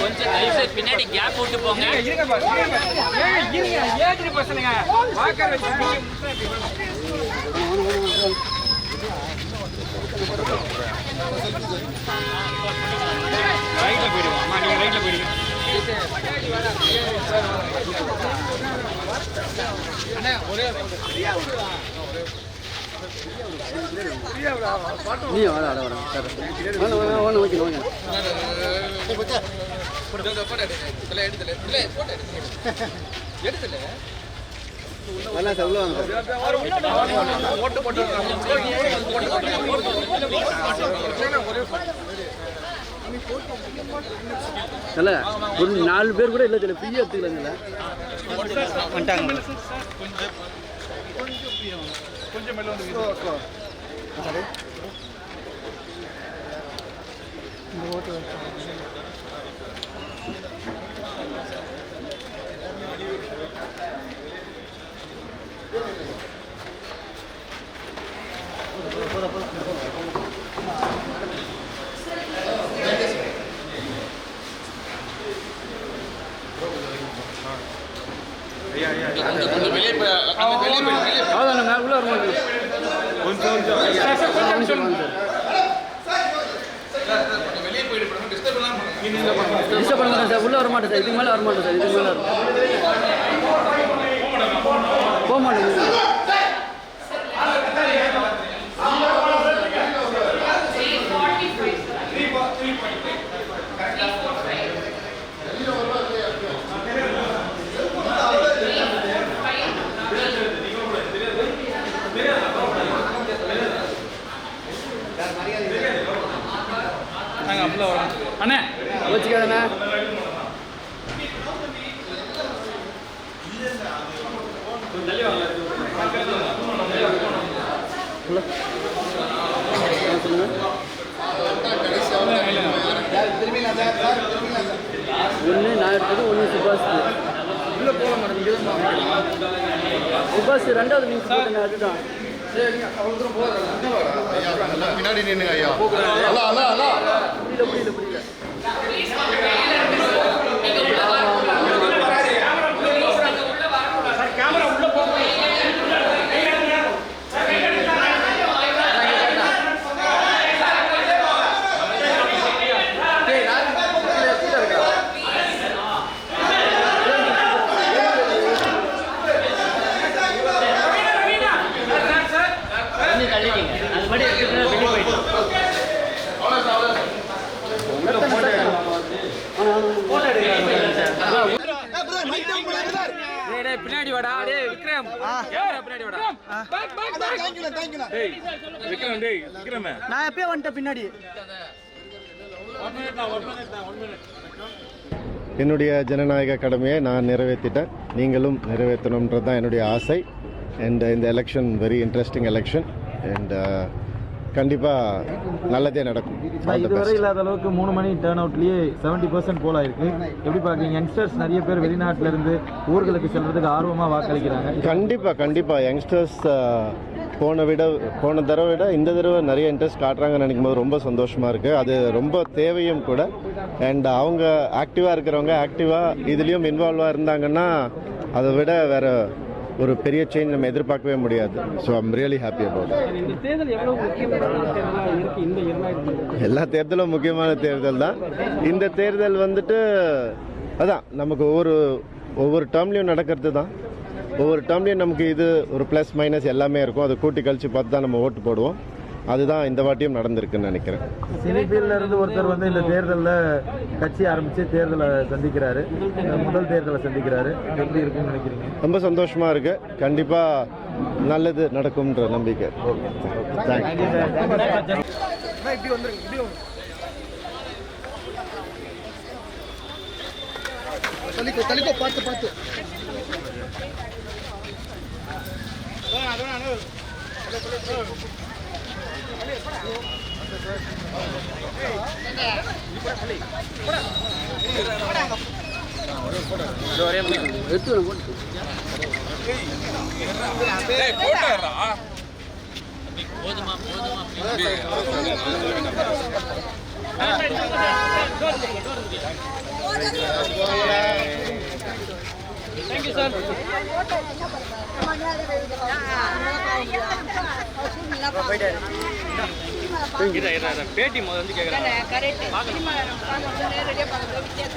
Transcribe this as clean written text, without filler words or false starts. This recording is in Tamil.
கொஞ்சம் தயவுசெய்து பின்னாடி கேப் விட்டு போங்க. ரைட்ல போயிடுவோம். நீங்க ரைட்ல போயிடுங்க. நீ வாடா வாடா வாடா ஒன்று ஓகே ஓகே நல்லா சார் உள்ள வாங்க இல்லை ஒரு 4 பேர் கூட இல்லை தெரியல ஃப்ரீயாக எடுத்துக்கலாங்கல்ல வந்துட்டாங்க கொஞ்சம் மெல்ல வந்து இந்த ஓட்டு அவ்வளோதானுங்க உள்ள வருவாங்க கொஞ்சம் டிஸ்டர்ப் பண்ண மாட்டேன் சார் உள்ளே வர மாட்டேன் சார் இதுக்கு மேலே வர மாட்டேன் சார் இதுக்கு மேலே போக மாட்டேங்க அண்ணே வச்சுக்காதண்ணே ஒன்று நான் எடுத்தது ஒன்று சுபாஷ் உள்ளே போக மாட்டேங்குது சுபாஷ் ரெண்டாவது நீங்கள் போட்டுங்க அதுதான் பின்னாடி நின்னுங்க ஐயா புரியல பின்னாடி வாடா டேய் விக்ரம் பின்னாடி வாடா டேய் விக்ரம் டேய் விக்ரம் நான் எப்பவே வந்துட்ட பின்னாடி என்னுடைய ஜனநாயக கடமையை நான் நிறைவேற்றிட்டேன். நீங்களும் நிறைவேற்றணுன்றது தான் என்னுடைய ஆசை. அண்ட் இந்த election very interesting election and கண்டிப்பாக நல்லதே நடக்கும். இதுவரை இல்லாத அளவுக்கு 3 மணி டேர்ன் அவுட்லேயே 70% போல் ஆயிருக்கு. எப்படி பார்க்குறீங்க? யங்ஸ்டர்ஸ் நிறைய பேர் வெளிநாட்டிலேருந்து ஊர்களுக்கு செல்றதுக்கு ஆர்வமாக வாக்களிக்கிறாங்க. கண்டிப்பாக யங்ஸ்டர்ஸ் போன தடவை விட இந்த தடவை நிறைய இன்ட்ரெஸ்ட் காட்டுறாங்கன்னு நினைக்கும் போது ரொம்ப சந்தோஷமாக இருக்குது. அது ரொம்ப தேவையும் கூட. அண்ட் அவங்க ஆக்டிவாக இருக்கிறவங்க ஆக்டிவாக இதுலேயும் இன்வால்வாக இருந்தாங்கன்னா அதை விட வேறு ஒரு பெரிய சேஞ்ச் நம்ம எதிர்பார்க்கவே முடியாது. So I'm really happy about எல்லா தேர்தலும் முக்கியமான தேர்தல் தான். இந்த தேர்தல் வந்துட்டு அதான் நமக்கு ஒவ்வொரு டேர்ம்லையும் நடக்கிறது தான். ஒவ்வொரு டேர்ம்லையும் நமக்கு இது ஒரு ப்ளஸ் மைனஸ் எல்லாமே இருக்கும். அதை கூட்டி கழிச்சு பார்த்து தான் நம்ம ஓட்டு போடுவோம். அதுதான் இந்த வாட்டியும் நடந்திருக்குன்னு நினைக்கிறேன். சினிபீல்ல இருந்து ஒருத்தர் வந்து இந்த தேர்தலில் கட்சி ஆரம்பித்து தேர்தலை சந்திக்கிறாரு, முதல் தேர்தலை சந்திக்கிறாரு. எப்படி இருக்குன்னு நினைக்கிறீங்க? ரொம்ப சந்தோஷமாக இருக்குது. கண்டிப்பாக நல்லது நடக்கும்ன்ற நம்பிக்கை. தேங்க்யூ. பார்த்து போதுமா தேங்க்யூ சார். பேட்டி முதல்ல வந்து கேட்குறாங்க. கரெக்ட். நேரடியாக பார்க்குறது வித்தியாசம்.